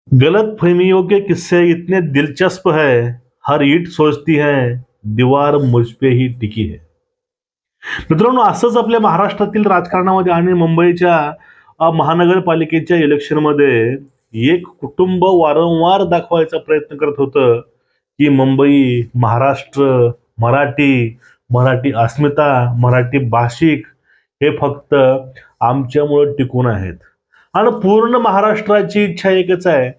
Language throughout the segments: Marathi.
गलत फहमियों के किस्से इतने दिलचस्प है। हर ईंट सोचती है दीवार मुझ पे ही टिकी है। मित्रांनो, असंच आपल्या महाराष्ट्रातील राजकारणामध्ये आणि मुंबईच्या महानगरपालिकेच्या इलेक्शनमध्ये एक कुटुंब वारंवार दाखवायचा प्रयत्न करत होतं की मुंबई, महाराष्ट्र, मराठी, मराठी अस्मिता, मराठी भाषिक हे फक्त आमच्यामुळे टिकून आहेत. आणि पूर्ण महाराष्ट्राची इच्छा एकच आहे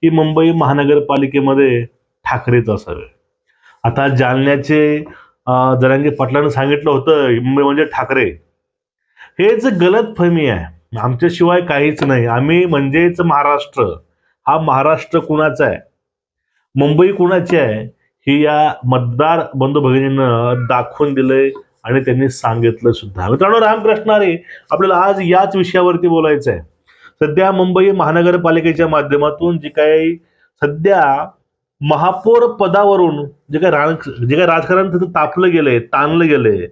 की मुंबई महानगरपालिकेमध्ये ठाकरेच असावे. आता जालन्याचे जरांगे पाटलांनी सांगितलं होतं मुंबई म्हणजे ठाकरे. हेच गलतफहमी आहे. आमच्याशिवाय काहीच नाही. आम्ही म्हणजेच महाराष्ट्र. हा महाराष्ट्र कुणाचा आहे, मुंबई कुणाची आहे, ही या मतदार बंधू भगिनींना दाखवून दिलंय आणि त्यांनी सांगितलं सुद्धा. मित्रांनो, रामकृष्ण हरी, आपल्याला आज याच विषयावरती बोलायचं आहे. सध्या मुंबई महानगरपालिकेच्या माध्यमातून जे काही सध्या महापौर पदावरून जे काही राजकारण तिथं तापलं गेलंय, ताणलं गेलंय,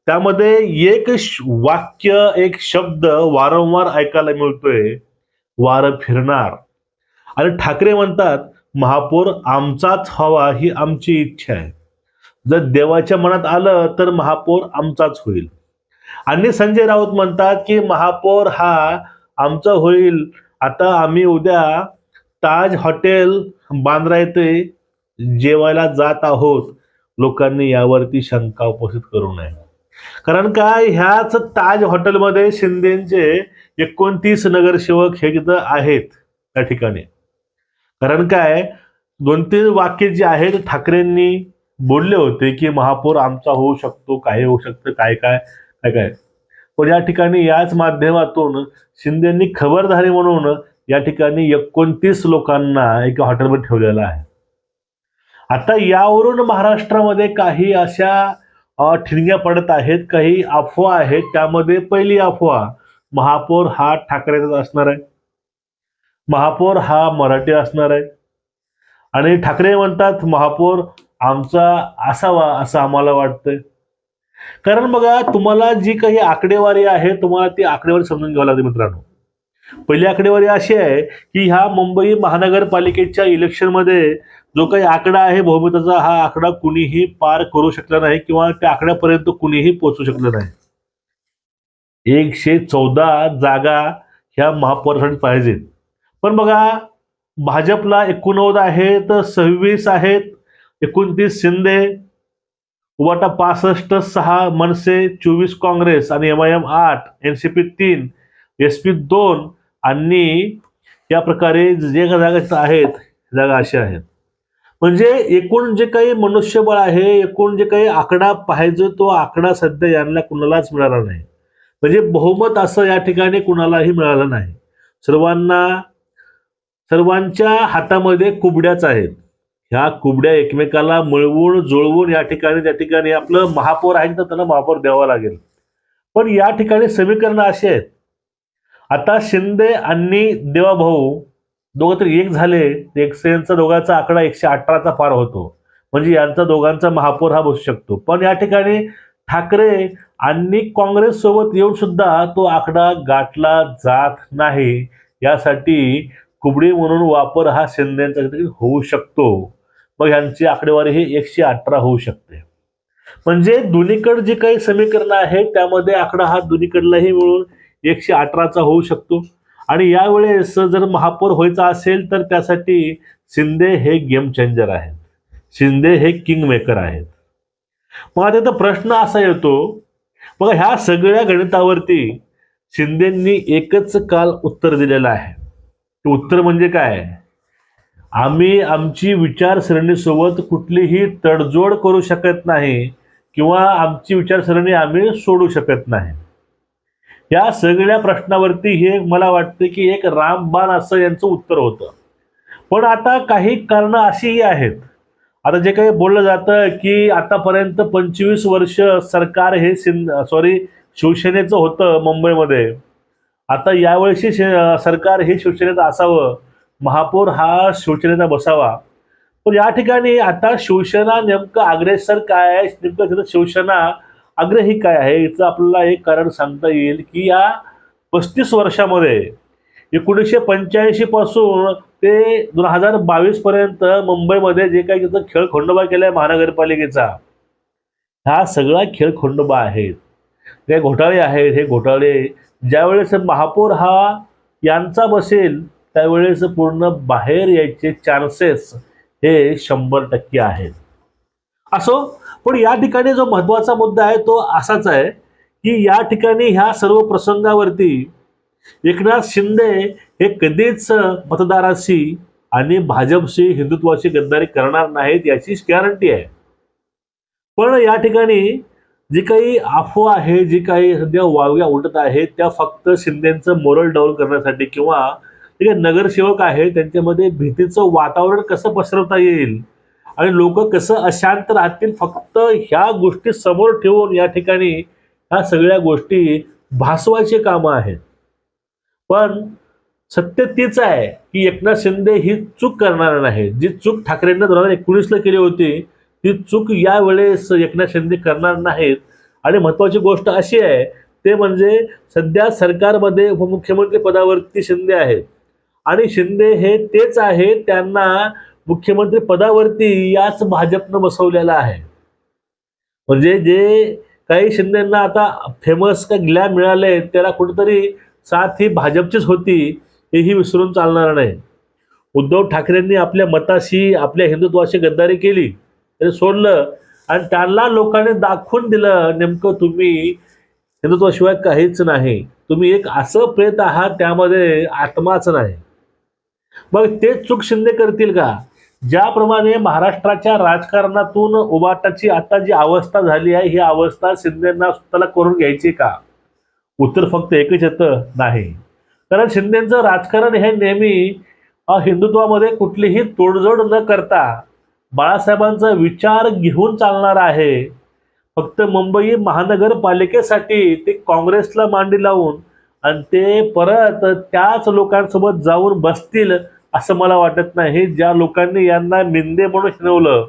त्यामध्ये एक वाक्य, एक शब्द वारंवार ऐकायला मिळतोय, वारं फिरणार. आणि ठाकरे म्हणतात महापौर आमचाच हवा ही आमची इच्छा आहे. जर देवाच्या मनात आलं तर महापौर आमचाच होईल. आणि संजय राऊत म्हणतात की महापौर हा आमचा होईल. आता आम्ही उद्या ताज हॉटेल बांद्रा येथे जेवायला जात आहोत. लोकांनी यावरती शंका उपस्थित करू नये. कारण काय, ह्याच ताज हॉटेलमध्ये शिंदेचे 29 नगरसेवक हे तिथं आहेत त्या ठिकाणी. कारण काय, 2-3 वाक्य जे आहेत ठाकरेंनी बोलले होते की महापौर आमचा होऊ शकतो, काही होऊ शकतं, काय काय काय काय. पण या ठिकाणी याच माध्यमातून शिंदेंनी खबरदारी म्हणून या ठिकाणी 29 लोकांना एका हॉटेलमध्ये ठेवलेलं आहे. आता यावरून महाराष्ट्रामध्ये काही अशा ठिणग्या पडत आहेत, काही अफवा आहेत. त्यामध्ये पहिली अफवा, महापौर हा ठाकरेचाच असणार आहे, महापौर हा मराठी असणार आहे. आणि ठाकरे म्हणतात महापौर आमचा असावा असं आम्हाला वाटतंय. कारण बघा, तुम्हाला जी काही आकडेवारी आहे, तुम्हाला ती आकडेवारी समजून घ्यावी लागते मित्रांनो. पहिली आकडेवारी अशी आहे की ह्या मुंबई महानगरपालिकेच्या इलेक्शनमध्ये जो काही आकडा आहे बहुमताचा, हा आकडा कुणीही पार करू शकला नाही किंवा त्या आकड्यापर्यंत कुणीही पोहोचू शकलं नाही. 114 जागा ह्या महापौरासाठी पाहिजेत. पण बघा, भाजपला 89 आहेत, 26 आहेत, 29 शिंदे, उबाटा 65, 6 मनसे, 24 काँग्रेस आणि MIM 8, NCP 3, SP 2 आणि या प्रकारे जे जागा आहेत, जागा अशा आहेत. म्हणजे एकूण जे काही मनुष्यबळ आहे, एकूण जे काही आकडा पाहिजे, तो आकडा सध्या यांना कुणालाच मिळाला नाही. म्हणजे बहुमत असं या ठिकाणी कुणालाही मिळालं नाही. सर्वांच्या हातामध्ये कुबड्याच आहेत. ह्या कुबड्या एकमेकाला मिळवून जुळवून या ठिकाणी त्या ठिकाणी आपलं महापौर आहे तर त्यांना महापौर द्यावा लागेल. पण या ठिकाणी समीकरण असे आहेत. आता शिंदे आणि देवाभाऊ दोघं तरी एक झाले, यांचा दोघांचा आकडा 118चा पार होतो. म्हणजे यांचा दोघांचा महापौर हा बसू शकतो. पण या ठिकाणी ठाकरे आणि काँग्रेस सोबत येऊन सुद्धा तो आकडा गाठला जात नाही. यासाठी कुबडी म्हणून वापर हा शिंदेचा होऊ शकतो. मग यांची आकडेवारी ही 118 होऊ शकते. म्हणजे दोन्हीकडे जे काही समीकरण आहे त्यामध्ये आकडा हा दोन्हीकडलाही मिळून 118चा होऊ शकतो. आणि यावेळेस जर महापौर व्हायचा असेल तर त्यासाठी शिंदे हे गेम चेंजर आहेत, शिंदे हे किंग मेकर आहेत. मग आता इथं प्रश्न असा येतो, बघा ह्या सगळ्या गणितावरती शिंदेंनी एकच काल उत्तर दिलेलं आहे. ते उत्तर म्हणजे काय, आम्ही आमची विचारसरणीसोबत कुठलीही तडजोड करू शकत नाही किंवा आमची विचारसरणी आम्ही सोडू शकत नाही. या सगळ्या प्रश्नावरती हे मला वाटतं की एक रामबाण असं यांचं उत्तर होतं. पण आता काही कारणं अशीही आहेत. आता जे काही बोललं जातं की आतापर्यंत 25 वर्ष सरकार हे शिवसेनेचं होतं मुंबईमध्ये. आता यावेळी सरकार हे शिवसेनेचं असावं, महापौर हा शिवसेनेचा बसावा. पण या ठिकाणी आता शिवसेना नेमकं अग्रेसर काय आहे, नेमकं शिवसेना आग्रही काय आहे, याचं आपल्याला एक कारण सांगता येईल की या 35 वर्षामध्ये 1985 पासून ते 2022 पर्यंत मुंबईमध्ये जे काही त्याचा खेळखंडोबा केलाय महानगरपालिकेचा, हा सगळा खेळखंडोबा आहेत. हे घोटाळे आहेत. हे घोटाळे ज्यावेळेस महापौर हा यांचा बसेल त्यावेळेस पूर्ण बाहेर यायचे चान्सेस हे 100% आहेत. असो, पण या ठिकाणी जो महत्वाचा मुद्दा आहे तो असाच आहे की या ठिकाणी ह्या सर्व प्रसंगावरती एकनाथ शिंदे हे कधीच मतदाराशी आणि भाजपशी हिंदुत्वाची गद्दारी करणार नाहीत याची गॅरंटी आहे. पण या ठिकाणी जी काही अफवा आहे, जी काही सध्या वावग्या उडत आहेत त्या फक्त शिंदेचं मोरल डाऊन करण्यासाठी किंवा जे काही नगरसेवक आहेत त्यांच्यामध्ये भीतीचं वातावरण कसं पसरवता येईल आणि लोक कसं अशांत राहतील, फक्त ह्या गोष्टी समोर ठेवून या ठिकाणी ह्या सगळ्या गोष्टी भासवायची कामं आहेत. पण सत्य तीच आहे की एकनाथ शिंदे ही चूक करणार नाही. जी चूक ठाकरेंना 2019ला केली होती ती चूक यावेळेस एकनाथ शिंदे करणार नाहीत. आणि महत्वाची गोष्ट अशी आहे ते म्हणजे सध्या सरकारमध्ये उपमुख्यमंत्री पदावरती शिंदे आहेत आणि शिंदे हे तेच आहेत त्यांना मुख्यमंत्री पदावरती याच भाजपनं बसवलेलं आहे. म्हणजे जे काही शिंदेंना आता फेमस का ग्लॅम मिळाले त्याला कुठेतरी साथ ही भाजपचीच होती हेही विसरून चालणार नाही. उद्धव ठाकरेंनी आपल्या मताशी आपल्या हिंदुत्वाशी गद्दारी केली तरी सोडलं आणि त्यांना लोकांनी दाखवून दिलं नेमकं तुम्ही हिंदुत्वाशिवाय काहीच नाही, तुम्ही एक असं प्रेत आहात त्यामध्ये आत्माच नाही. मग तेच चूक शिंदे करतील का? ज्याप्रमाणे महाराष्ट्राच्या राजकारणातून उबाटाची आता जी अवस्था झाली आहे ही अवस्था शिंदेंना स्वतःला करून घ्यायची का? उत्तर फक्त एकच येतं, नाही. कारण शिंदेचं राजकारण हे नेहमी हिंदुत्वामध्ये कुठलीही तोडजोड न करता बाळासाहेबांचा विचार घेऊन चालणार आहे. फक्त मुंबई महानगरपालिकेसाठी ते काँग्रेसला मांडी लावून आणि ते परत त्याच लोकांसोबत जाऊन बसतील असं मला वाटत नाही. ज्या लोकांनी यांना मिंदे म्हणून हिणवलं,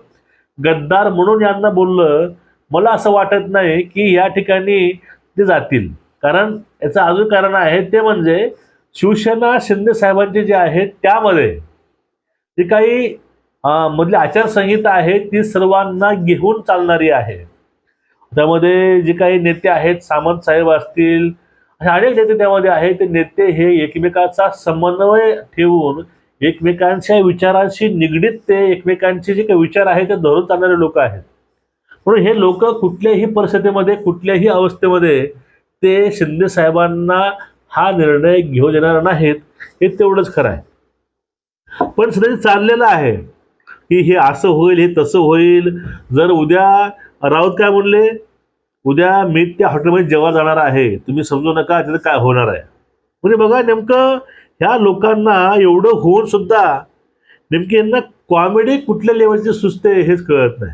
गद्दार म्हणून यांना बोललं, मला असं वाटत नाही की या ठिकाणी ते जातील. कारण याचं अजून कारण आहे ते म्हणजे शिवसेना शिंदे साहेबांची जी आहे त्यामध्ये जी काही मधली आचारसंहिता आहे ती सर्वांना घेऊन चालणारी आहे. त्यामध्ये जे काही नेते आहेत, सामंत साहेब असतील, असे अनेक नेते त्यामध्ये आहेत. ते नेते हे एकमेकाचा समन्वय ठेवून एकमेकांच्या विचारांशी निगडीत ते एकमेकांचे जे काही विचार आहेत ते धरून चालणारे लोक आहेत. म्हणून हे लोक कुठल्याही परिस्थितीमध्ये कुठल्याही अवस्थेमध्ये ते शिंदे साहेबांना हा निर्णय घेऊ देणार नाहीत, हे तेवढंच खरं आहे. पण सध्या चाललेलं आहे की हे असं होईल, हे तसं होईल. जर उद्या राऊत काय म्हणले, उद्या मी त्या हॉटेलमध्ये जेव्हा जाणार आहे, तुम्ही समजू नका तिथे काय होणार आहे. म्हणजे बघा नेमकं ह्या लोकांना एवढं होऊन सुद्धा नेमकी यांना कॉमेडी कुठल्या लेवलची सुचते हेच कळत नाही.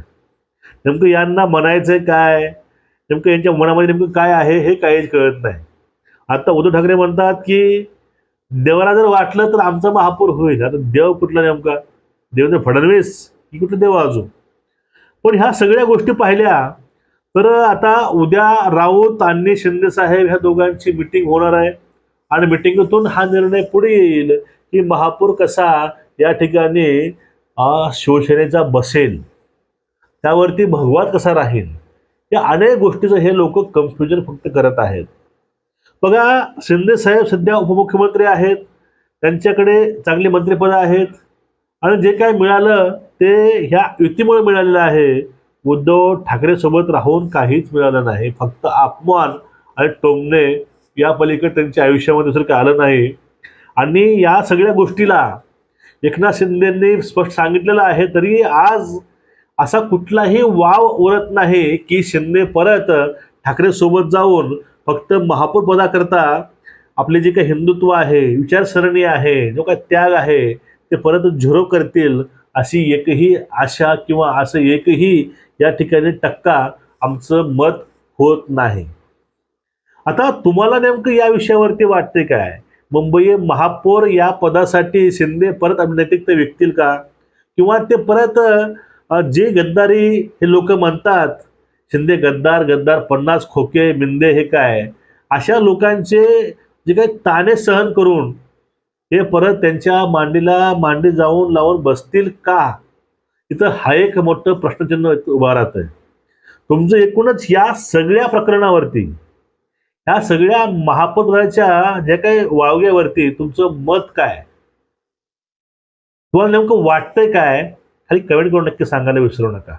नेमकं यांना म्हणायचंय काय, नेमकं यांच्या मनामध्ये नेमकं काय आहे हे काहीच कळत नाही. आता उद्धव ठाकरे म्हणतात की देवाला जर वाटलं तर आमचा महापौर होईल. आता देव कुठला नेमका, देवेंद्र फडणवीस की कुठलं देव अजून? पण ह्या सगळ्या गोष्टी पाहिल्या तर आता उद्या राऊत आणि शिंदे साहेब ह्या दोघांची मिटिंग होणार आहे आणि मिटिंगतून हा निर्णय पुढे येईल की महापौर कसा या ठिकाणी शिवसेनेचा बसेल, त्यावरती भगवा कसा राहील. या अनेक गोष्टीचं हे लोक कन्फ्युजन फक्त करत आहेत. बघा शिंदे साहेब सध्या उपमुख्यमंत्री आहेत, त्यांच्याकडे चांगली मंत्रिपद आहेत आणि जे काय मिळालं ते ह्या युतीमुळे मिळालेलं आहे. उद्धव ठाकरे सोबत राहून काहीच मिळालं नाही, फक्त अपमान आणि टोमणे या पलीकडे त्यांच्या आयुष्यामध्ये दुसरं काय आलं नाही. आणि या सगळ्या गोष्टीला एकनाथ शिंदेंनी स्पष्ट सांगितलेलं आहे तरी आज असा कुठलाही वाव उरत नाही की शिंदे परत ठाकरे सोबत जाऊन फक्त महापौर पदाकरता आपले जे काही हिंदुत्व आहे, विचारसरणी आहे, जो काही त्याग आहे ते परत झिरो करतील अशी एकही आशा किंवा असं एकही या ठिकाणी टक्का आमचं मत होत नाही. आता तुम्हाला नेमकं या विषयावरती वाटते काय? मुंबई महापौर या पदासाठी शिंदे परत अनैतिकता विकतील का? किंवा ते परत जे गद्दारी हे लोक म्हणतात, शिंदे गद्दार गद्दार 50 खोके मिंदे हे काय, अशा लोकांचे जे काही ताणे सहन करून हे परत त्यांच्या मांडीला मांडी जाऊन लावून बसतील का? इथं हा एक मोठं प्रश्नचिन्ह उभा राहत आहे. तुमचं एकूणच या सगळ्या प्रकरणावरती, ह्या सगळ्या महापौराच्या ज्या काही वावग्यावरती तुमचं मत काय? तुम्हाला नेमकं वाटतंय काय? खाली कमेंट करून नक्की सांगायला विसरू नका.